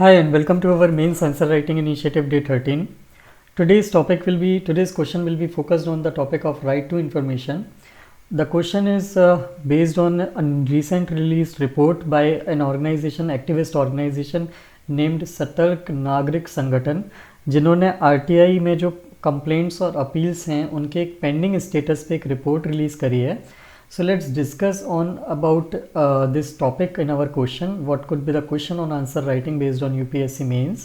Hi and welcome to our mains answer writing initiative day 13. Today's question will be focused on the topic of right to information. The question is based on a recent released report by an activist organization named सतर्क नागरिक संगठन, जिन्होंने RTI में जो complaints और appeals हैं उनके एक पेंडिंग स्टेटस पे एक रिपोर्ट रिलीज़ करी है. So let's discuss on about this topic in our question. What could be the question on answer writing based on UPSC mains?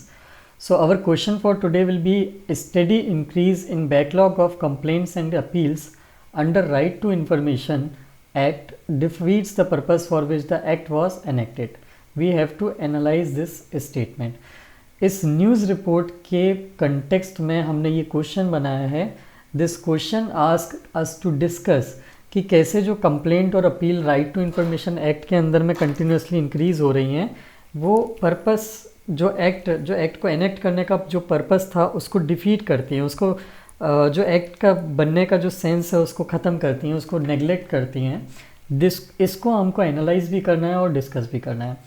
So our question for today will be a steady increase in backlog of complaints and appeals under Right to Information Act defeats the purpose for which the act was enacted. We have to analyze this statement. इस news report के context में हमने ये question बनाया है. This question ask us to discuss कि कैसे जो कंप्लेंट और appeal right to information act के अंदर में कंटिन्यूसली इंक्रीज़ हो रही हैं, वो पर्पस जो एक्ट को एनेक्ट करने का जो पर्पस था उसको डिफीट करती हैं, उसको जो एक्ट का बनने का जो सेंस है उसको ख़त्म करती हैं, उसको नेगलेक्ट करती हैं. इसको हमको एनालाइज भी करना है और डिस्कस भी करना है.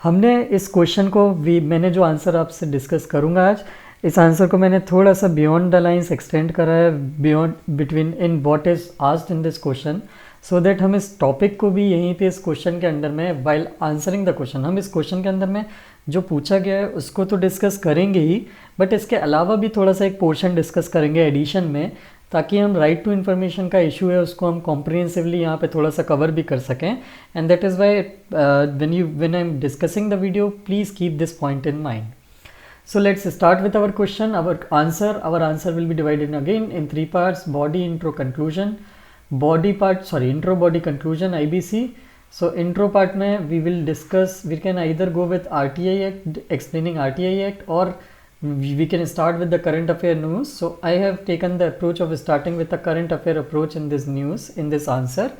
हमने इस क्वेश्चन को मैंने जो आंसर आपसे डिस्कस करूँगा आज, इस आंसर को मैंने थोड़ा सा बियॉन्ड द लाइन्स एक्सटेंड करा है, beyond between in what is asked in this question, so that हम इस टॉपिक को भी यहीं पे इस क्वेश्चन के अंदर में वाइल आंसरिंग द क्वेश्चन, हम इस क्वेश्चन के अंदर में जो पूछा गया है उसको तो डिस्कस करेंगे ही, बट इसके अलावा भी थोड़ा सा एक पोर्शन डिस्कस करेंगे एडिशन में, ताकि हम राइट टू इन्फॉर्मेशन का इशू है उसको हम कॉम्प्रिहेंसिवली यहाँ पे थोड़ा सा कवर भी कर सकें. And that is why when I am discussing the video please keep this point in mind. So let's start with our question. Our answer will be divided again in three parts: body, intro, conclusion. Intro, body, conclusion, IBC. So intro part में we will discuss, we can either go with RTI Act, explaining RTI Act, or we can start with the current affair news. So I have taken the approach of starting with the current affair approach in this news, in this answer.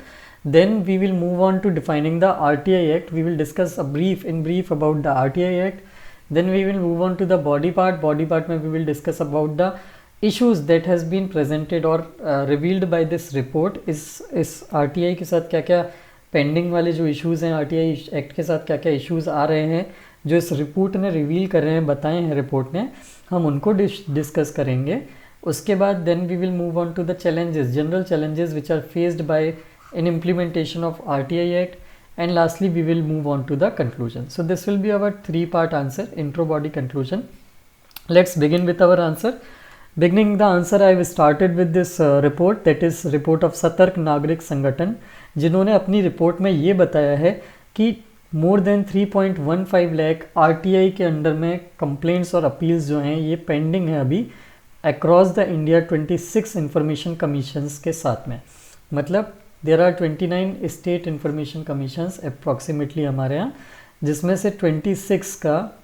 Then we will move on to defining the RTI Act. We will discuss in brief about the RTI Act. Then we will move on to the body part. Body part में we will discuss about the issues that has been presented or revealed by this report. इस RTI के साथ क्या क्या pending वाले जो issues हैं, RTI act के साथ क्या क्या इश्यूज़ आ रहे हैं जो इस रिपोर्ट ने रिवील कर रहे हैं, बताए हैं रिपोर्ट ने, हम उनको डिस्कस करेंगे. उसके बाद then we will move on to the challenges, general challenges which are faced by in implementation of RTI Act. And lastly we will move on to the conclusion. So this will be our three-part answer: intro, body, conclusion. Let's begin with our answer. Beginning the answer, I have started with this report, that is report of सतर्क नागरिक संगठन, जिन्होंने अपनी report में ये बताया है कि मोर देन 3.15 लाख RTI के अंडर में कंप्लेंट्स और अपील्स जो हैं ये पेंडिंग है अभी across the India 26 information commissions के साथ में. मतलब there are 29 state information commissions approximately हमारे यहाँ, जिसमें से 26 का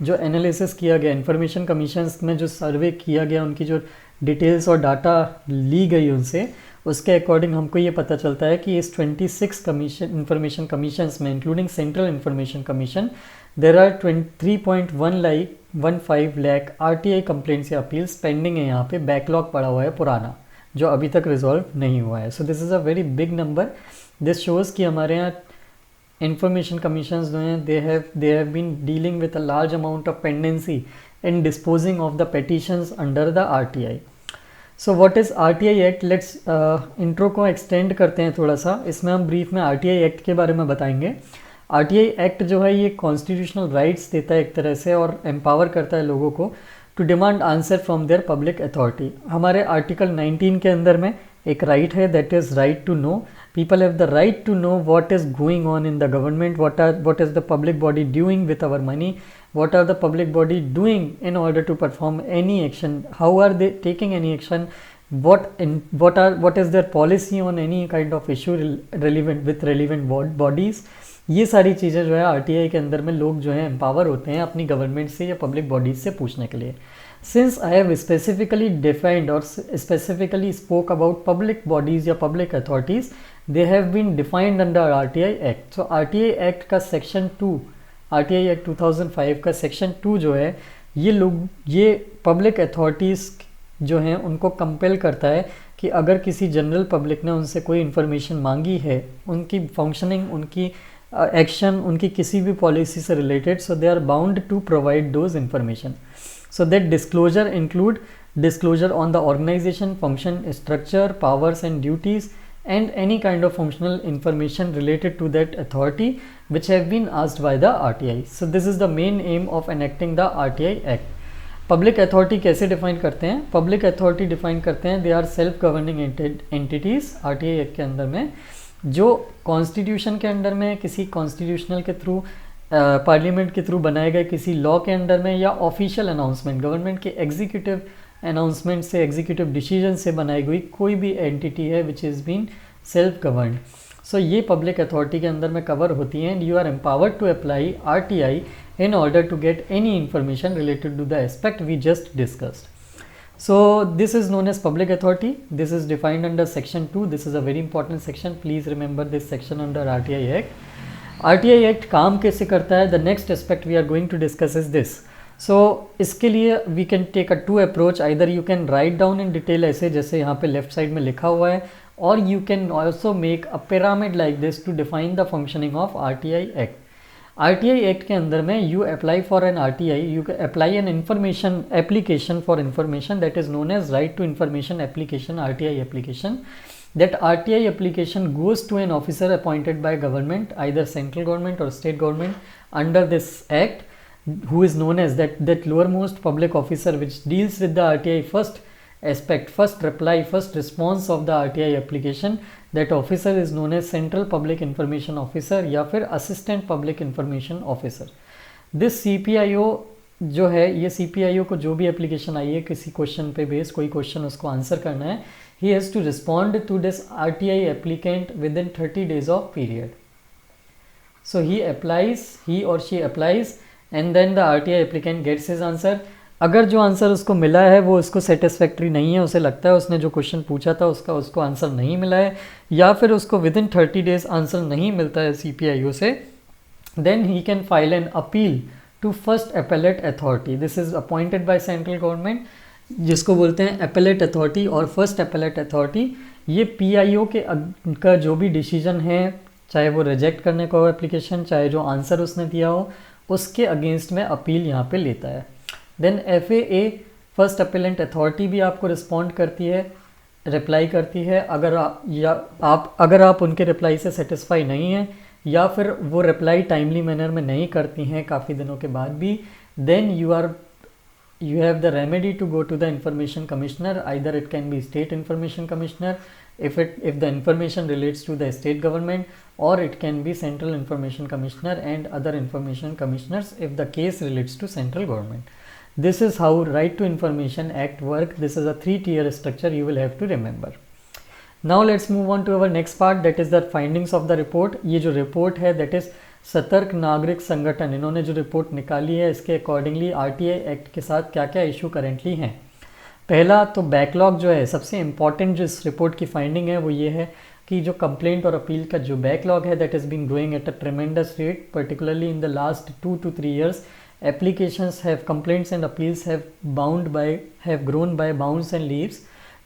जो एनालिसिस किया गया, इंफॉर्मेशन कमीशंस में जो सर्वे किया गया, उनकी जो डिटेल्स और डाटा ली गई उनसे, उसके अकॉर्डिंग हमको ये पता चलता है कि इस 26 इंफॉर्मेशन कमीशंस में, including central information commission, there are 3.15 lakh RTI complaints या अपील्स पेंडिंग है, यहाँ पे बैकलॉग पड़ा हुआ है पुराना, जो अभी तक रिजॉल्व नहीं हुआ है. So this is a very big number. This shows कि हमारे यहाँ इंफॉर्मेशन कमीशंस जो हैं they have been dealing with a large amount of pendency in disposing of the petitions under the RTI. So what is RTI act? Let's intro को extend करते हैं थोड़ा सा. इसमें हम ब्रीफ में RTI एक्ट के बारे में बताएंगे. RTI एक्ट जो है ये कॉन्स्टिट्यूशनल राइट्स देता है एक तरह से और एम्पावर करता है लोगों को to demand answer from their public authority. हमारे आर्टिकल 19 के अंदर में एक राइट है, that is right to know. People have the right to know what is going on in the government, what is the public body doing with our money, what are the public body doing in order to perform any action, how are they taking any action, what is their policy on any kind of issue relevant with relevant bodies. ये सारी चीज़ें जो है RTI के अंदर में लोग जो है एम्पावर होते हैं अपनी गवर्नमेंट से या पब्लिक बॉडीज से पूछने के लिए. Since I have specifically defined और specifically spoke about public bodies या public authorities, they have been defined under RTI act. So RTI act का सेक्शन 2, RTI एक्ट 2005 का सेक्शन 2 जो है ये पब्लिक अथॉरिटीज़ जो हैं उनको कंपेल करता है कि अगर किसी जनरल पब्लिक ने उनसे कोई इन्फॉर्मेशन मांगी है, उनकी फंक्शनिंग, उनकी एक्शन, उनकी किसी भी पॉलिसी से related, so they are bound to provide those information. So that disclosure include disclosure on the organization, function, structure, powers and duties, and any kind of functional information related to that authority which have been asked by the RTI. So this is the main aim of enacting the RTI Act. Public authority कैसे define करते हैं? Public authority define करते हैं, they are self governing entities RTI Act के अंदर में, जो constitution के अंडर में, किसी कॉन्स्टिट्यूशनल के थ्रू, पार्लियामेंट के थ्रू बनाए गए किसी लॉ के अंडर में, या ऑफिशियल अनाउंसमेंट, गवर्नमेंट के एग्जीक्यूटिव अनाउंसमेंट से, एग्जीक्यूटिव डिसीजन से बनाई हुई कोई भी एंटिटी है which is been self governed. So ये पब्लिक अथॉरिटी के अंदर में कवर होती हैं. And you are empowered to apply RTI in order to get any information related to the aspect we just discussed. So this is known as public authority. This is defined under section 2. This is a very important section. Please remember this section under RTI Act. RTI Act काम कैसे करता है? The next aspect we are going to discuss is this. So इसके लिए we can take a two approach. Either you can write down in detail ऐसे जैसे यहाँ पे left side में लिखा हुआ है, or you can also make a pyramid like this to define the functioning of RTI Act. RTI Act के अंदर में you apply for an RTI, you apply an information application for information that is known as right to information application, RTI application. That RTI application goes to an officer appointed by government, either central government or state government under this act, who is known as that lowermost public officer which deals with the RTI first aspect, first reply, first response of the RTI application. That officer is known as Central Public Information Officer या फिर Assistant Public Information Officer. This CPIO जो है, ये CPIO को जो भी application आई है किसी क्वेश्चन पे बेस, कोई क्वेश्चन उसको आंसर करना है, he has to respond to this RTI applicant within 30 days of period. So he or she applies and then the RTI applicant gets his answer. अगर जो आंसर उसको मिला है वो उसको सेटिस्फैक्ट्री नहीं है, उसे लगता है उसने जो क्वेश्चन पूछा था उसको आंसर नहीं मिला है, या फिर उसको विदिन 30 डेज आंसर नहीं मिलता है CPIO से, then he can file an appeal to first appellate authority. This is appointed by central government, जिसको बोलते हैं अपेलेट अथॉरिटी और फर्स्ट अपेलेट अथॉरिटी. ये PIO का जो भी डिसीजन है, चाहे वो रिजेक्ट करने का हो एप्लीकेशन, चाहे जो आंसर उसने दिया हो, उसके अगेंस्ट में अपील यहाँ पे लेता है. Then FAA first appellant authority भी आपको रिस्पॉन्ड करती है, रिप्लाई करती है. अगर आप उनके रिप्लाई से सेटिस्फाई नहीं हैं, या फिर वो रिप्लाई टाइमली मैनर में नहीं करती हैं काफ़ी दिनों के बाद भी, then you have the remedy to go to the information commissioner. Either it can be state information commissioner if the information relates to the state government, or it can be central information commissioner and other information commissioners if the case relates to central government. This is how Right to Information Act work. This is a 3-tier structure you will have to remember. Now let's move on to our next part, that is the findings of the report. ये जो report है that is सतर्क नागरिक संगठन, इन्होंने जो report निकाली है इसके अकॉर्डिंगली RTI एक्ट के साथ क्या क्या इशू करेंटली हैं. पहला तो बैकलॉग जो है, सबसे इम्पॉर्टेंट जो इस रिपोर्ट की फाइंडिंग है वो ये है कि जो कंप्लेंट और अपील का जो बैकलॉग है that is been growing at a tremendous rate, particularly in the last 2 to 3 years. Applications have, complaints and appeals have grown by bounds and leaps.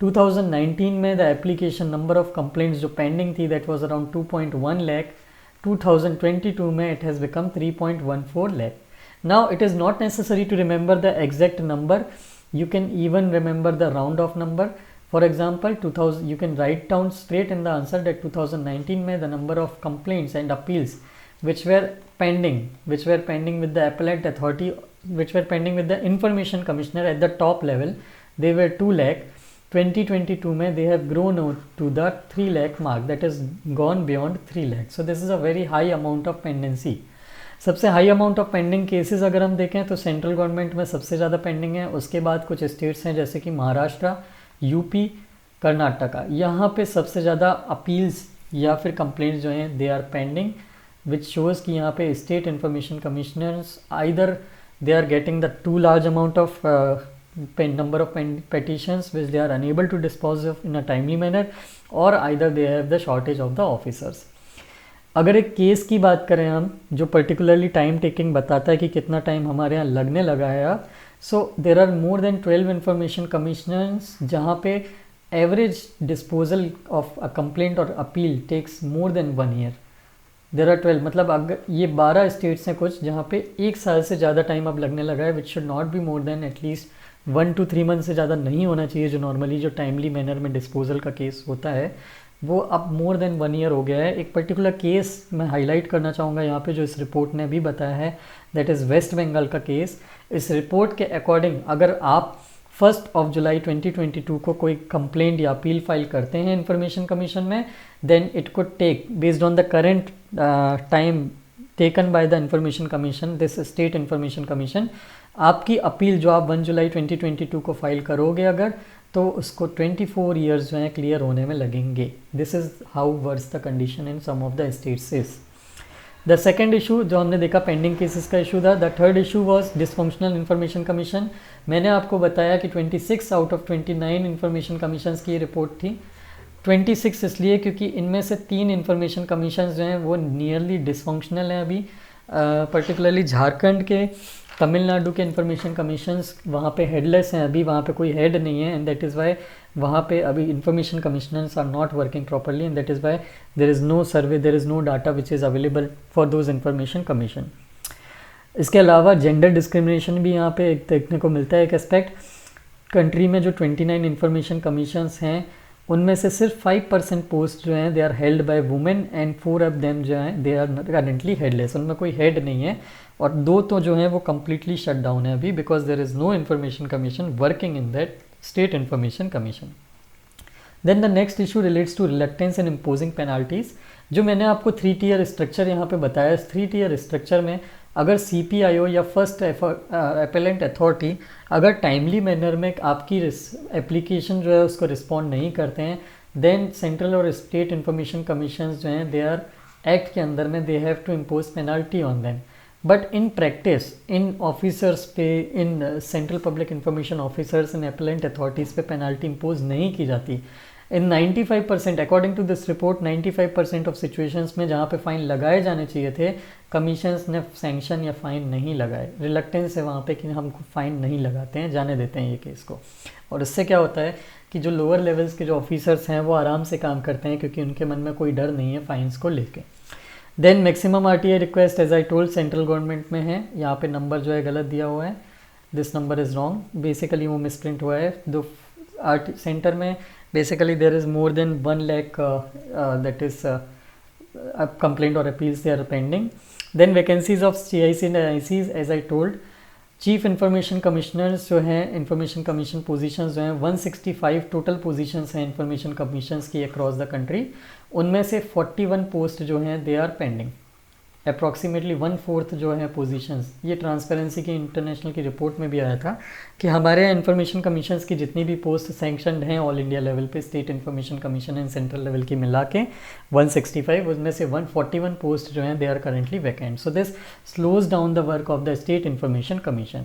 2019 में the application number of complaints जो pending थी that was around 2.1 lakh. 2022 में it has become 3.14 lakh. Now it is not necessary to remember the exact number. You can even remember the round off number. For example, 2000 you can write down straight in the answer that 2019 में the number of complaints and appeals which were pending with the appellate authority, which were pending with the information commissioner at the top level, they were 2 lakh. 2022 में they have grown to the 3 lakh mark, that is gone beyond 3 lakh. So this is a very high amount of pendency. सबसे high amount of pending cases अगर हम देखें तो central government में सबसे ज़्यादा pending है, उसके बाद कुछ स्टेट्स हैं जैसे कि महाराष्ट्र, यूपी, कर्नाटका, यहाँ पे सबसे ज़्यादा अपील्स या फिर कंप्लेंट्स जो हैं they are pending, which shows कि यहाँ पे state information commissioners either they are getting the too large amount of number of petitions which they are unable to dispose of in a timely manner, or either they have the shortage of the officers. अगर एक case की बात करें हम जो particularly time taking बताता है कि कितना टाइम हमारे यहाँ लगने लगा है, so there are more than 12 information commissioners जहाँ पे average disposal of a complaint or appeal takes more than 1 year. There are 12, मतलब अगर ये 12 स्टेट्स हैं कुछ जहाँ पे 1 साल से ज़्यादा टाइम अब लगने लगा है, which should not be more than at least 1 to 3 month से ज़्यादा नहीं होना चाहिए, जो नॉर्मली जो टाइमली मैनर में डिस्पोजल का केस होता है वो अब मोर देन 1 ईयर हो गया है। एक पर्टिकुलर केस मैं हाईलाइट करना चाहूँगा यहाँ पे जो इस रिपोर्ट ने भी बताया है, दैट इज़ वेस्ट बंगाल का केस। इस रिपोर्ट के अकॉर्डिंग अगर आप 1 जुलाई 2022 को कोई कंप्लेंट या अपील फाइल करते हैं इंफॉर्मेशन कमीशन में, then it could take based on the current time taken by the information commission, this state information commission, आपकी अपील जो आप 1 जुलाई 2022 को फाइल करोगे अगर, तो उसको 24 ईयर्स जो है क्लियर होने में लगेंगे। This is how worse the condition in some of the states is. The second issue जो हमने देखा पेंडिंग केसेस का इशू था। The third issue was dysfunctional information commission. मैंने आपको बताया कि 26 आउट ऑफ 29 इंफॉर्मेशन कमीशंस की रिपोर्ट थी। 26 इसलिए क्योंकि इनमें से 3 इंफॉर्मेशन कमीशंस जो हैं वो नियरली डिसफंक्शनल हैं अभी, पर्टिकुलरली झारखंड के, तमिलनाडु के इंफॉर्मेशन कमीशंस वहाँ पे हेडलेस हैं अभी, वहाँ पे कोई हेड नहीं है, एंड दैट इज़ वाई वहाँ पे अभी information commissioners are not working properly, and that is why there is no survey, there is no data which is available for those information commission. इसके अलावा जेंडर डिस्क्रिमिनेशन भी यहाँ पे एक देखने को मिलता है एक एस्पेक्ट। कंट्री में जो 29 इंफॉर्मेशन कमीशंस हैं उनमें से सिर्फ 5% पोस्ट जो हैं they are held by women, and 4 of them जो हैं दे आर करेंटली हेडलेस, उनमें कोई हेड नहीं है, और 2 तो जो हैं वो कम्प्लीटली शट डाउन है अभी, because there is no information commission working in that state information commission. Then the next issue relates to reluctance in imposing penalties. जो मैंने आपको 3 tier स्ट्रक्चर यहाँ पे बताया, इस 3 tier स्ट्रक्चर में अगर CPIO या फर्स्ट अपेलेंट अथॉरिटी अगर टाइमली मैनर में आपकी एप्लीकेशन जो है उसको रिस्पॉन्ड नहीं करते हैं, देन सेंट्रल और स्टेट इंफॉर्मेशन कमीशन जो हैं दे आर एक्ट के अंदर में they have to impose penalty on them. But in practice in officers पे, in central public information officers, in appellate authorities पे पेनाल्टी इम्पोज नहीं की जाती। In 95% according to this report 95% of situations में जहाँ पे फ़ाइन लगाए जाने चाहिए थे, कमीशंस ने सैंक्शन या फ़ाइन नहीं लगाए। रिलक्टेंस है वहाँ पे कि हम फ़ाइन नहीं लगाते हैं, जाने देते हैं ये केस को, और इससे क्या होता है कि जो लोअर लेवल्स के जो ऑफिसर्स हैं वो आराम से काम करते हैं क्योंकि उनके मन में कोई डर नहीं है फ़ाइन्स को लेके। Then maximum RTI request as I told central government में है, यहाँ पे नंबर जो है गलत दिया हुआ है, this number is wrong, basically वो मिसप्रिंट हुआ है। दो सेंटर में basically there is more than 1 lakh that is complaint or appeals they are pending. Then vacancies of CIC and ICs as I told, chief information commissioners जो हैं information commission positions जो हैं 165 total positions हैं information commissions की across the country, उनमें से 41 post जो हैं दे आर पेंडिंग, अप्रॉक्सीमेटली 1/4 जो है पोजीशंस। ये ट्रांसपेरेंसी की इंटरनेशनल की रिपोर्ट में भी आया था कि हमारे यहाँ इंफॉर्मेशन कमीशंस की जितनी भी पोस्ट सैंक्शनड हैं ऑल इंडिया लेवल पे, state information commission and central level की मिला के 165, उसमें से 141 पोस्ट जो हैं they are currently vacant. So this slows down the work of the state information commission.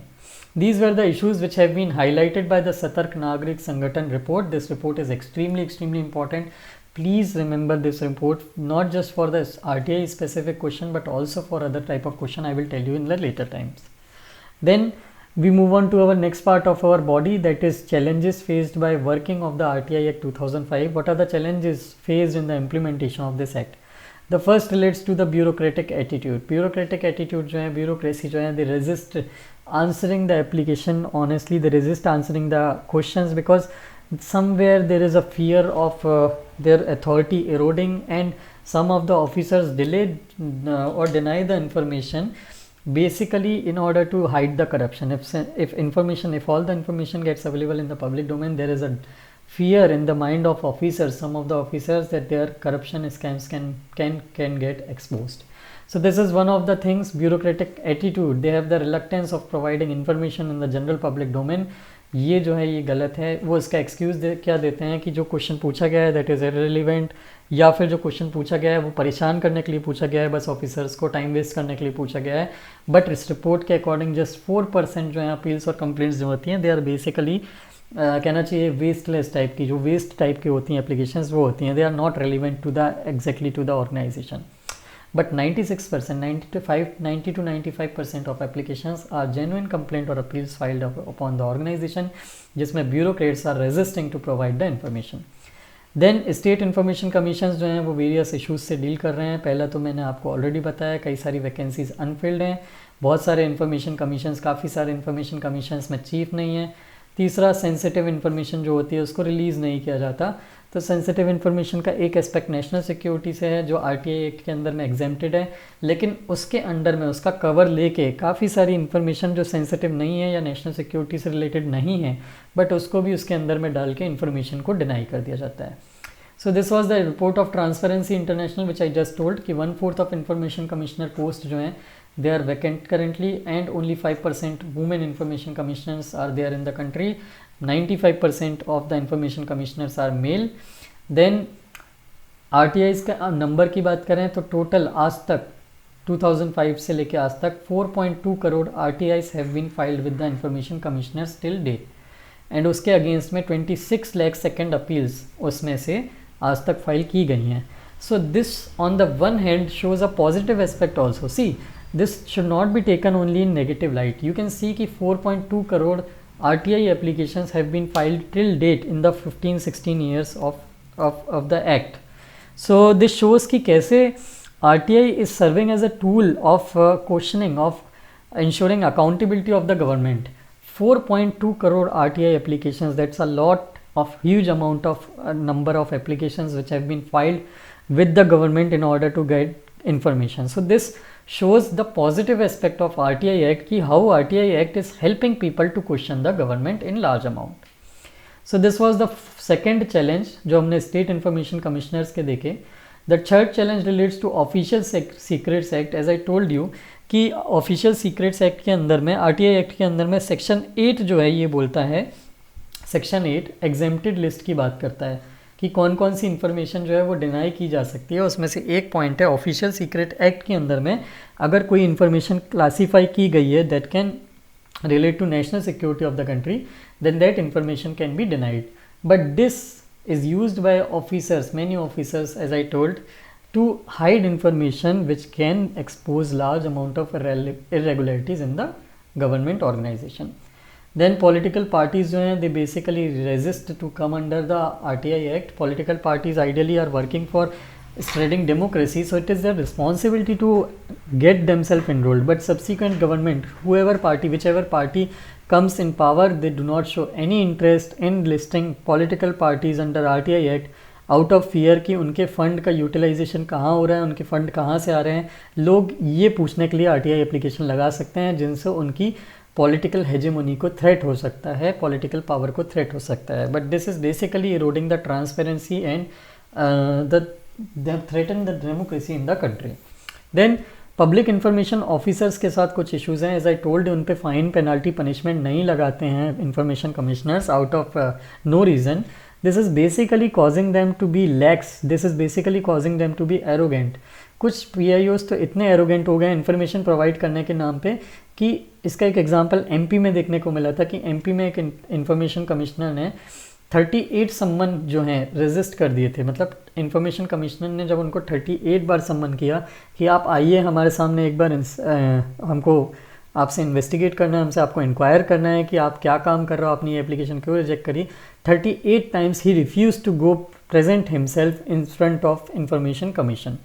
These were the issues which have been highlighted by the Satark Nagrik Sangathan report. This report is extremely important. Please remember this report, not just for the RTI specific question but also for other type of question I will tell you in the later times. Then we move on to our next part of our body, that is challenges faced by working of the RTI Act 2005. What are the challenges faced in the implementation of this act? The first relates to the bureaucratic attitude. Bureaucratic attitude जो है, bureaucracy जो है, they resist answering the application honestly, they resist answering the questions because somewhere there is a fear of their authority eroding, and some of the officers delay or deny the information basically in order to hide the corruption. If all the information gets available in the public domain, there is a fear in the mind of officers, some of the officers, that their corruption scams can get exposed. So this is one of the things, bureaucratic attitude. They have the reluctance of providing information in the general public domain. ये जो है ये गलत है। वो इसका excuse क्या देते हैं कि जो क्वेश्चन पूछा गया है दैट इज़ इररिलेवेंट, या फिर जो क्वेश्चन पूछा गया है वो परेशान करने के लिए पूछा गया है, बस ऑफिसर्स को टाइम वेस्ट करने के लिए पूछा गया है। बट इस रिपोर्ट के अकॉर्डिंग जस्ट 4% जो है अपील्स और कंप्लेंट्स जो होती हैं दे आर बेसिकली कहना चाहिए वेस्टलेस टाइप की, जो वेस्ट टाइप की होती हैं एप्लीकेशंस वो होती हैं, they are not relevant to the exactly to the organisation. But 96%, 90 to 95% of applications are genuine complaint or appeals filed upon the organization, जिसमें bureaucrats are resisting to provide the information. Then state information commission जो हैं वो various issues से deal कर रहे हैं। पहला तो मैंने आपको ऑलरेडी बताया, कई सारी वैकेंसीज अनफिल्ड हैं, बहुत सारे इन्फॉर्मेशन कमीशंस, काफ़ी सारे इन्फॉर्मेशन कमीशंस में चीफ नहीं है। तीसरा, सेंसिटिव इन्फॉर्मेशन जो होती है उसको रिलीज़ नहीं किया जाता। तो सेंसिटिव इन्फॉर्मेशन का एक एस्पेक्ट नेशनल सिक्योरिटी से है जो आरटीआई एक्ट के अंदर में एग्जेम्प्टेड है, लेकिन उसके अंडर में उसका कवर लेके काफ़ी सारी इन्फॉर्मेशन जो सेंसिटिव नहीं है या नेशनल सिक्योरिटी से रिलेटेड नहीं है, बट उसको भी उसके अंदर में डाल के इन्फॉर्मेशन को डिनाई कर दिया जाता है। So this was the report of transparency international which I just told कि 1/4 ऑफ इन्फॉर्मेशन कमिश्नर पोस्ट जो हैं they are vacant currently and only 5% women information commissioners are there in the country. 95% of the information commissioners are male. Then RTIs का number की बात करें तो total आज तक 2005 से लेके आज तक 4.2 crore RTIs have been filed with the information commissioners till date, and उसके अगेंस्ट में 26 लाख सेकेंड अपील्स उसमें से आज तक फाइल की गई हैं। So this on the one hand shows a positive aspect also. See, this should not be taken only in negative light. You can see कि 4.2 crore RTI applications have been filed till date in the 15-16 years of the act. So this shows कि कैसे RTI is serving as a tool of questioning, of ensuring accountability of the government. 4.2 crore RTI applications, that's a lot of huge amount of number of applications which have been filed with the government in order to get information. So this shows the positive aspect of RTI Act कि how RTI Act is helping people to question the government in large amount. So this was the second challenge जो हमने state information commissioners के देखे. The third challenge relates to Official Secrets Act. As I told you कि Official Secrets Act के अंदर में, RTI Act के अंदर में सेक्शन 8 जो है ये बोलता है, सेक्शन 8 एग्जेम्प्टेड लिस्ट की बात करता है कि कौन कौन सी इन्फॉर्मेशन जो है वो डिनाई की जा सकती है। उसमें से एक पॉइंट है ऑफिशियल सीक्रेट एक्ट के अंदर में अगर कोई इन्फॉर्मेशन क्लासीफाई की गई है that can relate to national security of the country, then that information can be denied. But this is used by officers, many officers as I told, to hide information which can expose large amount of irregularities in the government organisation. Then political parties जो हैं they basically resist to come under the RTI Act. Political parties ideally are working for spreading democracy, so it is their responsibility to get themselves enrolled. But subsequent government, whoever party, whichever party comes in power, they do not show any interest in listing political parties under RTI Act out of fear कि उनके fund का utilisation कहाँ हो रहा है, उनके fund कहाँ से आ रहे हैं। लोग ये पूछने के लिए RTI एप्लीकेशन लगा सकते हैं जिनसे उनकी पॉलिटिकल हेजेमोनी को थ्रेट हो सकता है, पॉलिटिकल पावर को थ्रेट हो सकता है। But this is basically eroding the transparency and they threaten the democracy in the country. Then public information officers के साथ कुछ इश्यूज़ हैं। एज आई टोल्ड, उन पे फाइन पेनल्टी पनिशमेंट नहीं लगाते हैं information commissioners out of no reason. This is basically causing them to be lax, this is basically causing them to be arrogant. कुछ PIOs तो इतने एरोगेंट हो गए इन्फॉर्मेशन प्रोवाइड करने के नाम पे कि इसका एक एग्जांपल MP में देखने को मिला था कि MP में एक इन्फॉर्मेशन कमिश्नर ने 38 सम्मन जो हैं रेजिस्ट कर दिए थे। मतलब इन्फॉर्मेशन कमिश्नर ने जब उनको 38 बार सम्मन किया कि आप आइए हमारे सामने एक बार हमको आपसे इन्वेस्टिगेट करना है, हमसे आपको इंक्वायर करना है कि आप क्या काम कर रहे हो, अपनी एप्लीकेशन क्यों रिजेक्ट करी। 38 times he refuse to go present himself in front of information commission.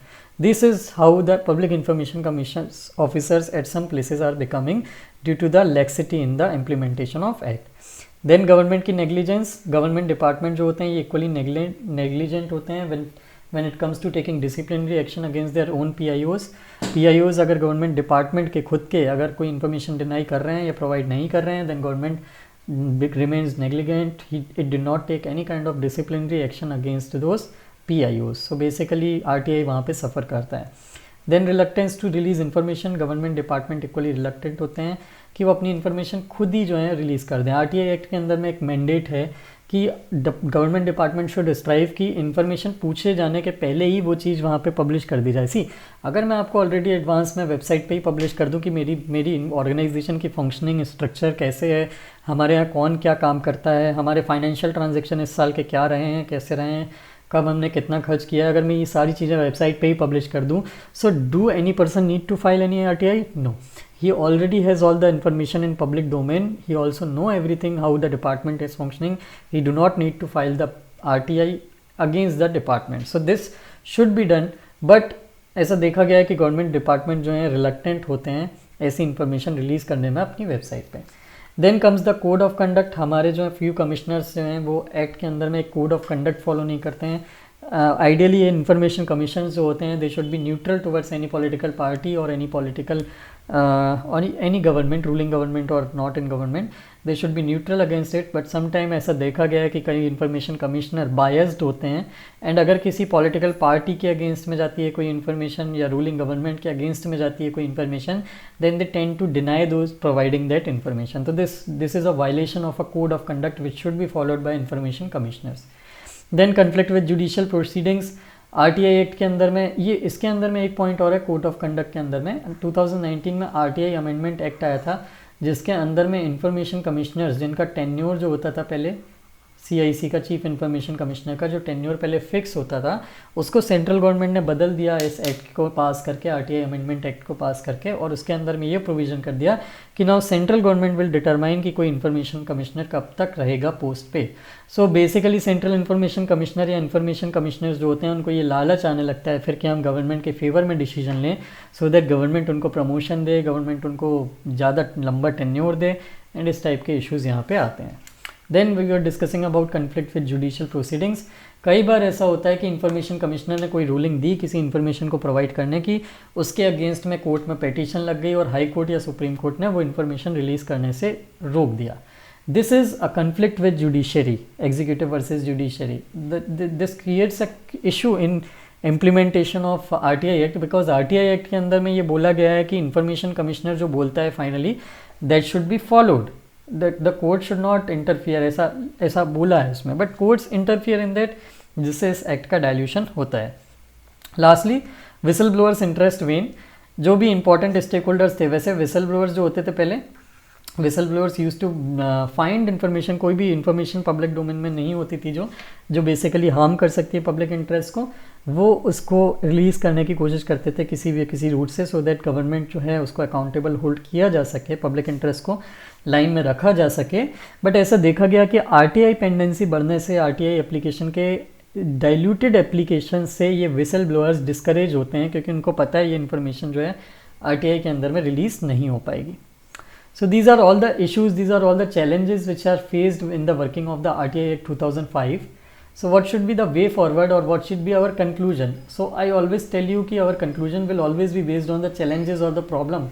This is how the public information commissions officers at some places are becoming due to the laxity in the implementation of act. Then government की negligence, government department जो होते हैं ये equally negligent होते हैं when it comes to taking disciplinary action against their own PIOs अगर government department के खुद के अगर कोई information deny कर रहे हैं या provide नहीं कर रहे हैं, then government remains negligent. It did not take any kind of disciplinary action against those PIOs. So basically RTI वहाँ पे सफ़र करता है। Then reluctance to release information, government department equally reluctant होते हैं कि वो अपनी इन्फॉर्मेशन खुद ही जो है रिलीज़ कर दें। RTI एक्ट के अंदर में एक मैंडेट है कि गवर्नमेंट डिपार्टमेंट शुड स्ट्राइव की इन्फॉर्मेशन पूछे जाने के पहले ही वो चीज़ वहाँ पे पब्लिश कर दी जाए। सी, अगर मैं आपको ऑलरेडी एडवांस में वेबसाइट पे ही पब्लिश कर दूँ कि मेरी ऑर्गेनाइजेशन की फंक्शनिंग स्ट्रक्चर कैसे है, हमारे यहाँ कौन क्या काम करता है, हमारे फाइनेंशियल ट्रांजेक्शन इस साल के क्या रहे हैं, कैसे रहे हैं, कब हमने कितना खर्च किया है, अगर मैं ये सारी चीज़ें वेबसाइट पे ही पब्लिश कर दूँ, so do any person need to file any RTI? No, he already has all the information in public domain. He also know everything how the department is functioning. He do not need to file the RTI against the department. So this should be done, but ऐसा देखा गया है कि government department जो है reluctant होते हैं ऐसी इन्फॉर्मेशन रिलीज़ करने में अपनी वेबसाइट पे. Then comes the code of conduct. हमारे जो है फ्यू कमिश्नर्स जो हैं वो एक्ट के अंदर में एक कोड ऑफ कंडक्ट फॉलो नहीं करते हैं. आइडियली ये इन्फॉर्मेशन कमीशन जो होते हैं they should be neutral towards any political party और एनी पॉलिटिकल और एनी गवर्नमेंट, रूलिंग गवर्नमेंट और not in government, they should be neutral against it. But sometime ऐसा देखा गया है कि कई इन्फॉर्मेशन कमिश्नर बायस्ड होते हैं एंड अगर किसी पॉलिटिकल पार्टी के अगेंस्ट में जाती है कोई इन्फॉर्मेशन या रूलिंग गवर्नमेंट के अगेंस्ट में जाती है कोई information, then they tend to deny those providing that information. तो this is a violation of a code of conduct which should be followed by information commissioners. Then conflict with judicial proceedings. RTI act के अंदर में ये इसके अंदर में एक point और है कोड ऑफ कंडक्ट के अंदर में 2019 में आरटीआई अमेंडमेंट एक्ट आया था जिसके अंदर में इंफॉर्मेशन कमिश्नर्स जिनका टेन्योर जो होता था पहले सीआईसी का चीफ इंफॉर्मेशन कमिश्नर का जो टेन्योर पहले फिक्स होता था उसको सेंट्रल गवर्नमेंट ने बदल दिया इस एक्ट को पास करके, आरटीआई अमेंडमेंट एक्ट को पास करके, और उसके अंदर में ये प्रोविज़न कर दिया कि now central government will determine कि कोई इन्फॉर्मेशन कमिश्नर कब तक रहेगा पोस्ट पे. So basically central information commissioner या इन्फॉर्मेशन कमिश्नर्स जो होते हैं उनको ये लालच आने लगता है फिर कि हम गवर्नमेंट के फेवर में डिसीजन लें सो दैट गवर्नमेंट उनको प्रमोशन दे, गवर्नमेंट उनको ज़्यादा लंबा टेन्योर दे, एंड इस टाइप के इश्यूज़ यहाँ पे आते हैं. Then we are discussing about conflict with judicial proceedings. कई बार ऐसा होता है कि इन्फॉर्मेशन कमिश्नर ने कोई रूलिंग दी किसी इन्फॉर्मेशन को प्रोवाइड करने की, उसके अगेंस्ट में कोर्ट में पिटीशन लग गई और हाई कोर्ट या सुप्रीम कोर्ट ने वो इन्फॉर्मेशन रिलीज़ करने से रोक दिया. This is a conflict with judiciary, executive versus judiciary. This creates a issue in implementation of RTI act because RTI act के अंदर में ये बोला गया है कि इन्फॉर्मेशन कमिश्नर जो बोलता है finally that should be followed, the court should not interfere, ऐसा बोला है इसमें, but courts interfere in that जिससे इस एक्ट का डायल्यूशन होता है. Lastly whistle blowers interest when. जो भी इंपॉर्टेंट स्टेक होल्डर्स थे, वैसे विसल ब्लोअर्स जो होते थे पहले, whistle blowers use to find information, कोई भी इन्फॉर्मेशन पब्लिक डोमेन में नहीं होती थी जो बेसिकली हार्म कर सकती है पब्लिक इंटरेस्ट को, वो उसको रिलीज़ करने की कोशिश करते थे किसी रूट से सो दैट गवर्नमेंट जो है उसको अकाउंटेबल होल्ड किया जा सके, पब्लिक इंटरेस्ट को लाइन में रखा जा सके. बट ऐसा देखा गया कि आरटीआई पेंडेंसी बढ़ने से, आरटीआई एप्लीकेशन के डाइल्यूटेड एप्लीकेशन से ये विसल ब्लोअर्स डिस्करेज होते हैं क्योंकि उनको पता है ये इन्फॉर्मेशन जो है आरटीआई के अंदर में रिलीज़ नहीं हो पाएगी. So these are all the issues, these are all the challenges which are faced in the working of the RTI Act 2005. So what should be the way forward or what should be our conclusion? So I always tell you कि our conclusion will always be based on the challenges or the problem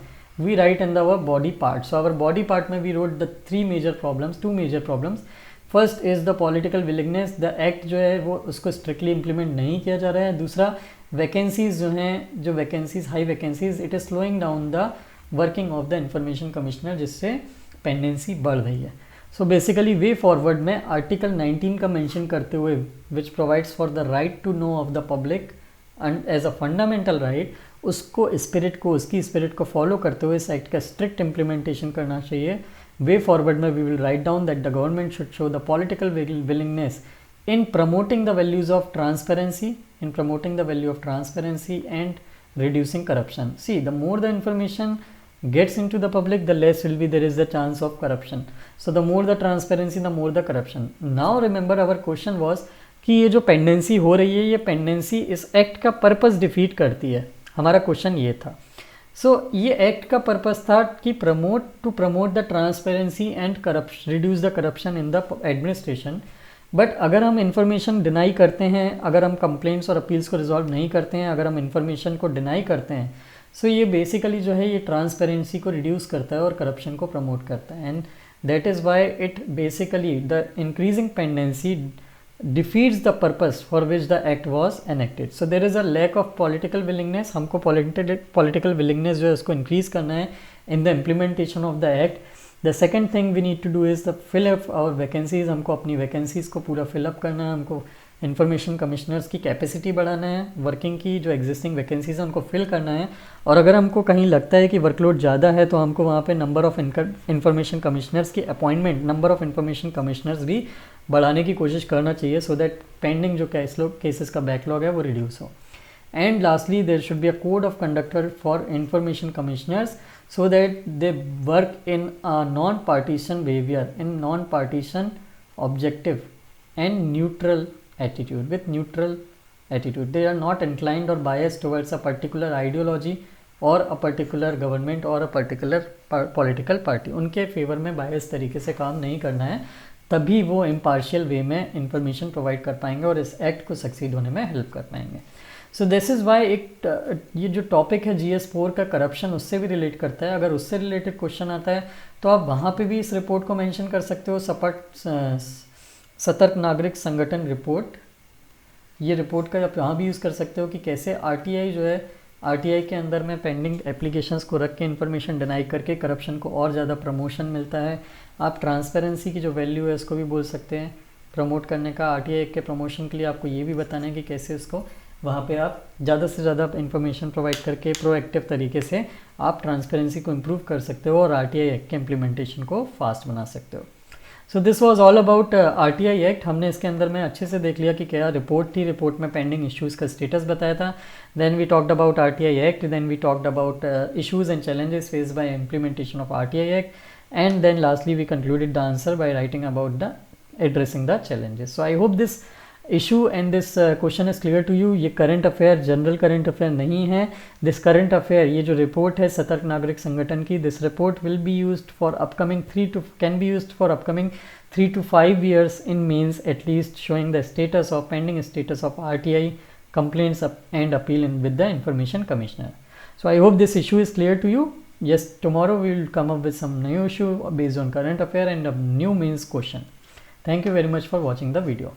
we write in our body part. So our body part में we wrote the two major problems. First is the political willingness. The act जो है वो उसको strictly implement नहीं किया जा रहा है. दूसरा vacancies जो हैं, जो vacancies, high vacancies, it is slowing down the working of the information commissioner जिससे पेंडेंसी बढ़ रही है. सो बेसिकली वे फॉरवर्ड में आर्टिकल 19 का मेंशन करते हुए which provides for the right to know of the public and as a fundamental right, उसकी spirit को फॉलो करते हुए इस एक्ट का स्ट्रिक्ट इम्प्लीमेंटेशन करना चाहिए. वे फॉरवर्ड में we will write down that the government should show the political willingness in promoting the values of transparency, and reducing corruption. See, the more the information gets into the public, the less there is the chance of corruption. So the more the transparency, the more the corruption. Now remember our question was कि ये जो pendency हो रही है, ये pendency इस act का purpose defeat करती है. हमारा क्वेश्चन ये था. ये एक्ट का पर्पस था कि promote the transparency and reduce the corruption in the administration. But अगर हम इंफॉर्मेशन डिनाई करते हैं, अगर हम कंप्लेंट्स और अपील्स को रिजॉल्व नहीं करते हैं, अगर हम इंफॉर्मेशन को डिनाई करते हैं, ये बेसिकली जो है ये ट्रांसपेरेंसी को रिड्यूस करता है और करप्शन को प्रमोट करता है. And that is why it basically the increasing pendency defeats the purpose for which the act was enacted. So there is a lack of political willingness. हमको political willingness जो है उसको increase करना है in the implementation of the act. The second thing we need to do is the fill up our vacancies. हमको अपनी vacancies को पूरा fill up करना है. हमको इंफॉर्मेशन कमिश्नर्स की कैपेसिटी बढ़ाना है, वर्किंग की जो एग्जिस्टिंग वैकेंसीज हैं उनको फिल करना है. और अगर हमको कहीं लगता है कि वर्कलोड ज़्यादा है तो हमको वहाँ पे नंबर ऑफ़ इंफॉर्मेशन कमिश्नर्स की appointment, number of information commissioners भी बढ़ाने की कोशिश करना चाहिए सो दैट पेंडिंग जो केसेस का बैकलॉग है वो रिड्यूस हो. And lastly there should be a code of conductor for information commissioners so that they work in a non-partisan behavior, in non-partisan, objective and neutral attitude, with neutral attitude. They are not inclined or biased towards a particular ideology or a particular government or a particular political party. उनके favour में बायस तरीके से काम नहीं करना है, तभी वो इम्पार्शियल वे में इंफॉर्मेशन प्रोवाइड कर पाएंगे और इस एक्ट को सक्सीड होने में हेल्प कर पाएंगे. सो दिस इज़ वाई ये जो टॉपिक है GS4 का करप्शन, उससे भी रिलेट करता है. अगर उससे रिलेटेड क्वेश्चन आता है तो आप वहाँ पे भी इस रिपोर्ट को मेंशन कर सकते हो. सतर्क नागरिक संगठन रिपोर्ट, ये रिपोर्ट का आप वहाँ भी यूज़ कर सकते हो कि कैसे RTI जो है, RTI के अंदर में पेंडिंग एप्लीकेशंस को रख के इन्फॉर्मेशन डिनाई करके करप्शन को और ज़्यादा प्रमोशन मिलता है. आप ट्रांसपेरेंसी की जो वैल्यू है उसको भी बोल सकते हैं प्रमोट करने का. RTI के प्रमोशन के लिए आपको ये भी बताना है कि कैसे उसको वहाँ पे आप ज़्यादा से ज़्यादा इन्फॉर्मेशन प्रोवाइड करके प्रोएक्टिव तरीके से आप ट्रांसपेरेंसी को इम्प्रूव कर सकते हो और RTI एक्ट के इम्प्लीमेंटेशन को फास्ट बना सकते हो. So this was all about RTI act. हमने इसके अंदर में अच्छे से देख लिया कि क्या रिपोर्ट थी, रिपोर्ट में पेंडिंग इश्यूज़ का स्टेटस बताया था. Then we talked about RTI act, then we talked about issues and challenges faced by implementation of RTI act, and then lastly we concluded the answer by writing about the addressing the challenges. So I hope this issue and this question is clear to you. ये current affair general current affair नहीं है. This current affair, ये जो report है सतर्क नागरिक संगठन की, this report will be used for upcoming 3 to 5 years in means at least, showing the status of pending status of RTI complaints and appeal with the information commissioner. So I hope this issue is clear to you. Yes, tomorrow we will come up with some new issue based on current affair and a new means question. Thank you very much for watching the video.